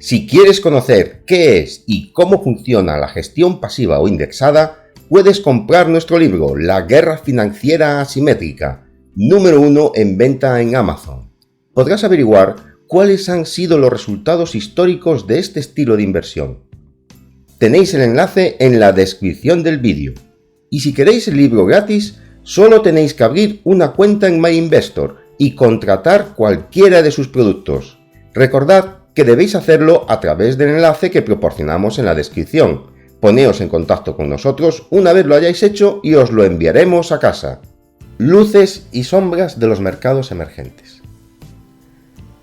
Si quieres conocer qué es y cómo funciona la gestión pasiva o indexada, puedes comprar nuestro libro La Guerra Financiera Asimétrica, número 1 en venta en Amazon. Podrás averiguar cuáles han sido los resultados históricos de este estilo de inversión. Tenéis el enlace en la descripción del vídeo. Y si queréis el libro gratis, solo tenéis que abrir una cuenta en MyInvestor y contratar cualquiera de sus productos. Recordad que debéis hacerlo a través del enlace que proporcionamos en la descripción. Poneos en contacto con nosotros una vez lo hayáis hecho y os lo enviaremos a casa. Luces y sombras de los mercados emergentes.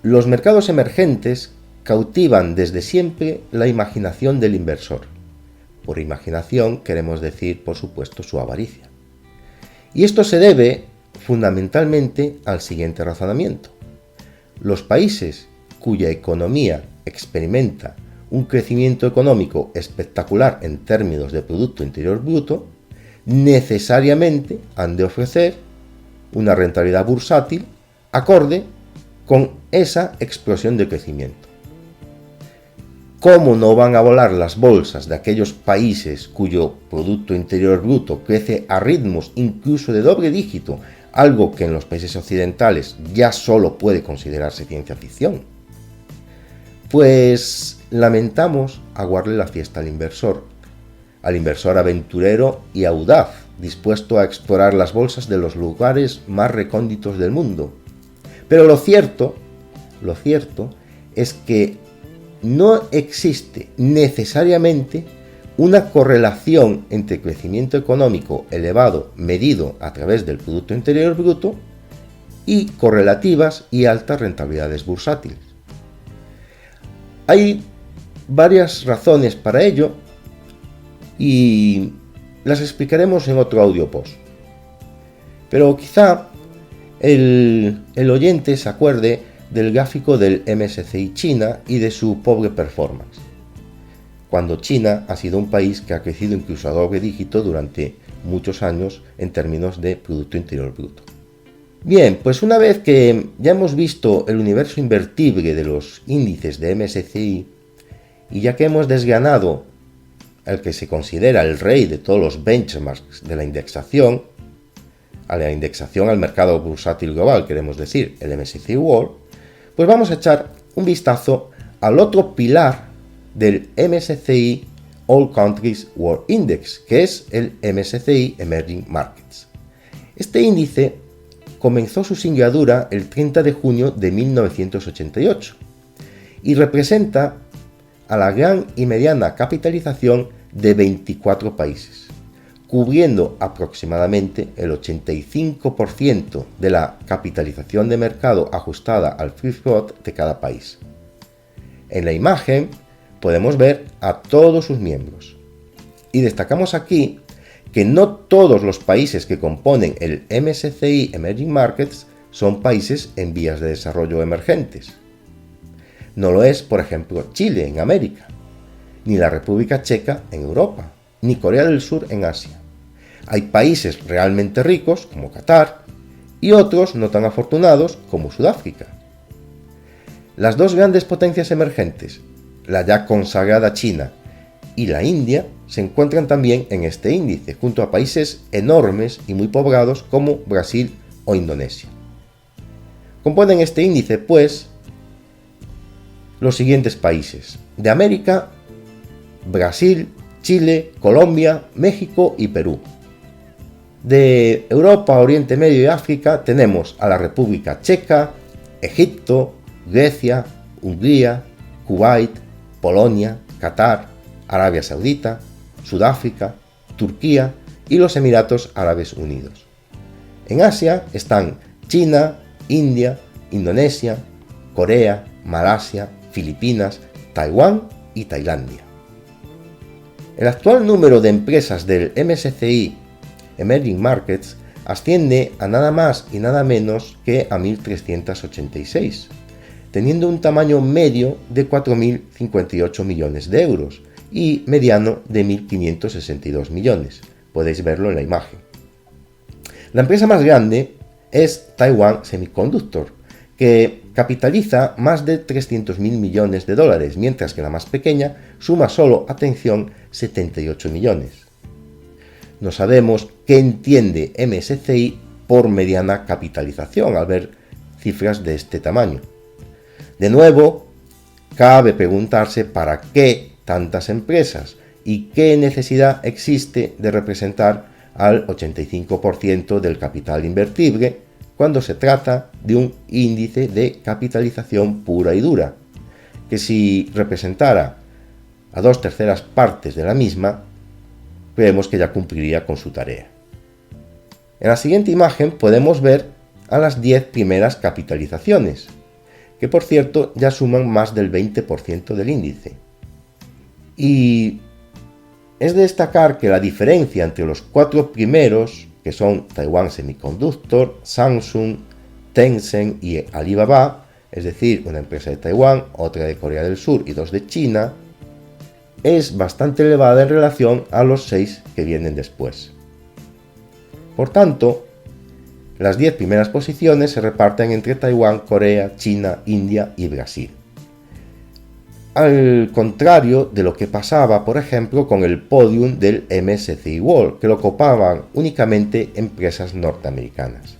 Los mercados emergentes cautivan desde siempre la imaginación del inversor. Por imaginación queremos decir, por supuesto, su avaricia. Y esto se debe fundamentalmente al siguiente razonamiento. Los países cuya economía experimenta un crecimiento económico espectacular en términos de Producto Interior Bruto, necesariamente han de ofrecer una rentabilidad bursátil acorde con esa explosión de crecimiento. ¿Cómo no van a volar las bolsas de aquellos países cuyo Producto Interior Bruto crece a ritmos incluso de doble dígito, algo que en los países occidentales ya solo puede considerarse ciencia ficción? Pues lamentamos aguarle la fiesta al inversor aventurero y audaz, dispuesto a explorar las bolsas de los lugares más recónditos del mundo. Pero lo cierto es que no existe necesariamente una correlación entre crecimiento económico elevado medido a través del Producto Interior Bruto y correlativas y altas rentabilidades bursátiles. Hay varias razones para ello y las explicaremos en otro audio post. Pero quizá el oyente se acuerde del gráfico del MSCI China y de su pobre performance, cuando China ha sido un país que ha crecido incluso a doble dígito durante muchos años en términos de Producto Interior Bruto. Bien, pues una vez que ya hemos visto el universo invertible de los índices de MSCI y ya que hemos desgranado el que se considera el rey de todos los benchmarks de la indexación, a la indexación al mercado bursátil global, queremos decir, el MSCI World, pues vamos a echar un vistazo al otro pilar del MSCI All Countries World Index, que es el MSCI Emerging Markets. Este índice comenzó su singladura el 30 de junio de 1988 y representa a la gran y mediana capitalización de 24 países, cubriendo aproximadamente el 85% de la capitalización de mercado ajustada al free float de cada país. En la imagen podemos ver a todos sus miembros. Y destacamos aquí que no todos los países que componen el MSCI Emerging Markets son países en vías de desarrollo emergentes. No lo es, por ejemplo, Chile en América, ni la República Checa en Europa, ni Corea del Sur en Asia. Hay países realmente ricos, como Qatar, y otros no tan afortunados, como Sudáfrica. Las dos grandes potencias emergentes, la ya consagrada China y la India, se encuentran también en este índice, junto a países enormes y muy poblados como Brasil o Indonesia. Componen este índice, pues, los siguientes países. De América, Brasil, Chile, Colombia, México y Perú. De Europa, Oriente Medio y África tenemos a la República Checa, Egipto, Grecia, Hungría, Kuwait, Polonia, Qatar, Arabia Saudita, Sudáfrica, Turquía y los Emiratos Árabes Unidos. En Asia están China, India, Indonesia, Corea, Malasia, Filipinas, Taiwán y Tailandia. El actual número de empresas del MSCI Emerging Markets asciende a nada más y nada menos que a 1.386, teniendo un tamaño medio de 4.058 millones de euros y mediano de 1.562 millones. Podéis verlo en la imagen. La empresa más grande es Taiwan Semiconductor, que capitaliza más de 300.000 millones de dólares, mientras que la más pequeña suma solo, atención, 78 millones. No sabemos qué entiende MSCI por mediana capitalización al ver cifras de este tamaño. De nuevo, cabe preguntarse para qué tantas empresas y qué necesidad existe de representar al 85% del capital invertible cuando se trata de un índice de capitalización pura y dura, que si representara a 2/3 partes de la misma, creemos que ya cumpliría con su tarea. En la siguiente imagen podemos ver a las 10 primeras capitalizaciones, que por cierto ya suman más del 20% del índice. Y es de destacar que la diferencia entre los 4 primeros, que son Taiwan Semiconductor, Samsung, Tencent y Alibaba, es decir, una empresa de Taiwán, otra de Corea del Sur y 2 de China, es bastante elevada en relación a los 6 que vienen después. Por tanto, las 10 primeras posiciones se reparten entre Taiwán, Corea, China, India y Brasil. Al contrario de lo que pasaba, por ejemplo, con el podium del MSCI World, que lo ocupaban únicamente empresas norteamericanas.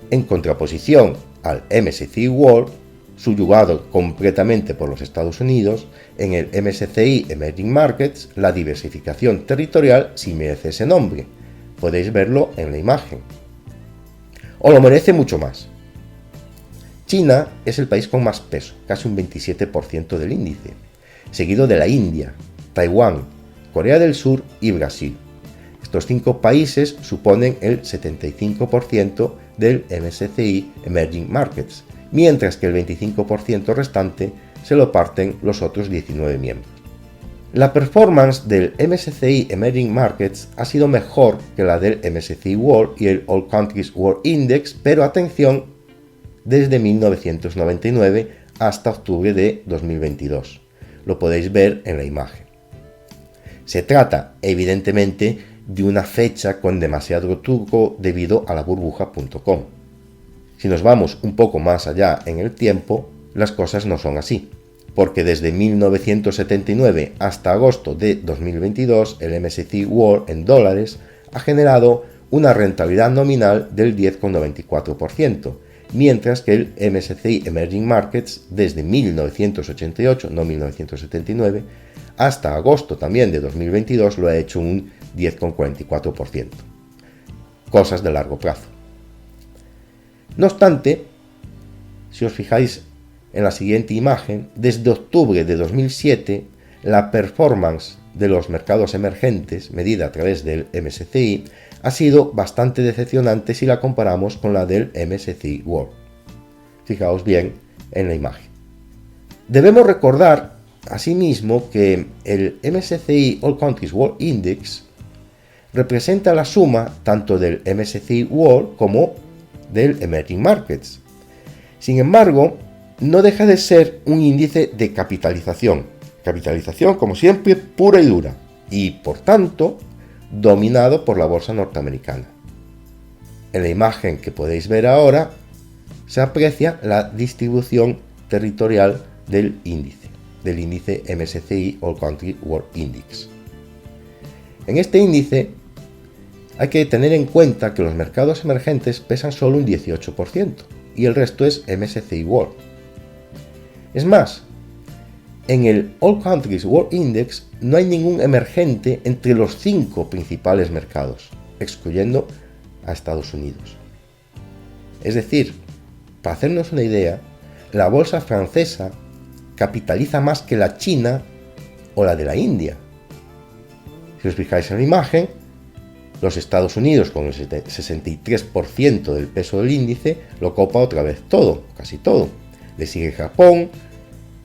En contraposición al MSCI World, subyugado completamente por los Estados Unidos, en el MSCI Emerging Markets la diversificación territorial sí merece ese nombre. Podéis verlo en la imagen. O lo merece mucho más. China es el país con más peso, casi un 27% del índice, seguido de la India, Taiwán, Corea del Sur y Brasil. Estos 5 países suponen el 75% del MSCI Emerging Markets, mientras que el 25% restante se lo parten los otros 19 miembros. La performance del MSCI Emerging Markets ha sido mejor que la del MSCI World y el All Countries World Index, pero atención, desde 1999 hasta octubre de 2022. Lo podéis ver en la imagen. Se trata, evidentemente, de una fecha con demasiado truco debido a la burbuja.com. Si nos vamos un poco más allá en el tiempo, las cosas no son así, porque desde 1979 hasta agosto de 2022 el MSCI World en dólares ha generado una rentabilidad nominal del 10,94%, mientras que el MSCI Emerging Markets desde 1988, no 1979, hasta agosto también de 2022 lo ha hecho un 10,44%. Cosas de largo plazo. No obstante, si os fijáis en la siguiente imagen, desde octubre de 2007, la performance de los mercados emergentes, medida a través del MSCI, ha sido bastante decepcionante si la comparamos con la del MSCI World. Fijaos bien en la imagen. Debemos recordar, asimismo, que el MSCI All Countries World Index representa la suma tanto del MSCI World como del Emerging Markets. Sin embargo, no deja de ser un índice de capitalización, como siempre, pura y dura, y por tanto, dominado por la bolsa norteamericana. En la imagen que podéis ver ahora, se aprecia la distribución territorial del índice MSCI All Country World Index. En este índice hay que tener en cuenta que los mercados emergentes pesan solo un 18% y el resto es MSCI World. Es más, en el All Countries World Index no hay ningún emergente entre los 5 principales mercados, excluyendo a Estados Unidos. Es decir, para hacernos una idea, la bolsa francesa capitaliza más que la china o la de la India. Si os fijáis en la imagen, los Estados Unidos, con el 63% del peso del índice, lo copa otra vez todo, casi todo. Le sigue Japón,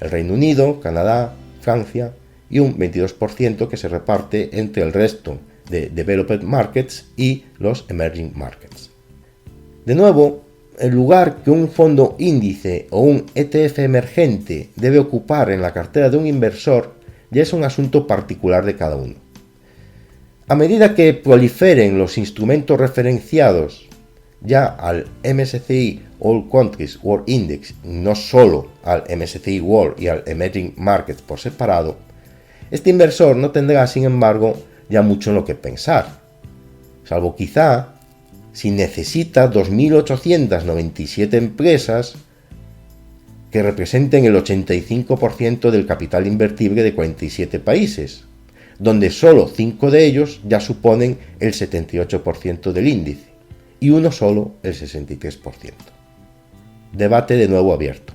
el Reino Unido, Canadá, Francia y un 22% que se reparte entre el resto de Developed Markets y los Emerging Markets. De nuevo, el lugar que un fondo índice o un ETF emergente debe ocupar en la cartera de un inversor ya es un asunto particular de cada uno. A medida que proliferen los instrumentos referenciados ya al MSCI All Countries World Index, no solo al MSCI World y al Emerging Markets por separado, este inversor no tendrá, sin embargo, ya mucho en lo que pensar, salvo quizá si necesita 2.897 empresas que representen el 85% del capital invertible de 47 países, donde solo 5 de ellos ya suponen el 78% del índice y uno solo el 63%. Debate de nuevo abierto.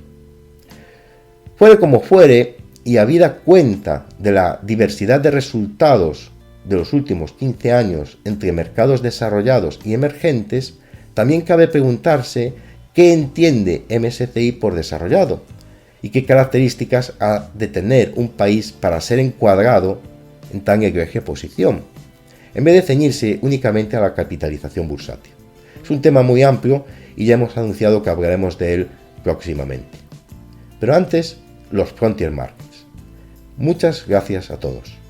Fuere como fuere, y habida cuenta de la diversidad de resultados de los últimos 15 años entre mercados desarrollados y emergentes, también cabe preguntarse qué entiende MSCI por desarrollado y qué características ha de tener un país para ser encuadrado en tan egregia posición, en vez de ceñirse únicamente a la capitalización bursátil. Es un tema muy amplio y ya hemos anunciado que hablaremos de él próximamente. Pero antes, los Frontier Markets. Muchas gracias a todos.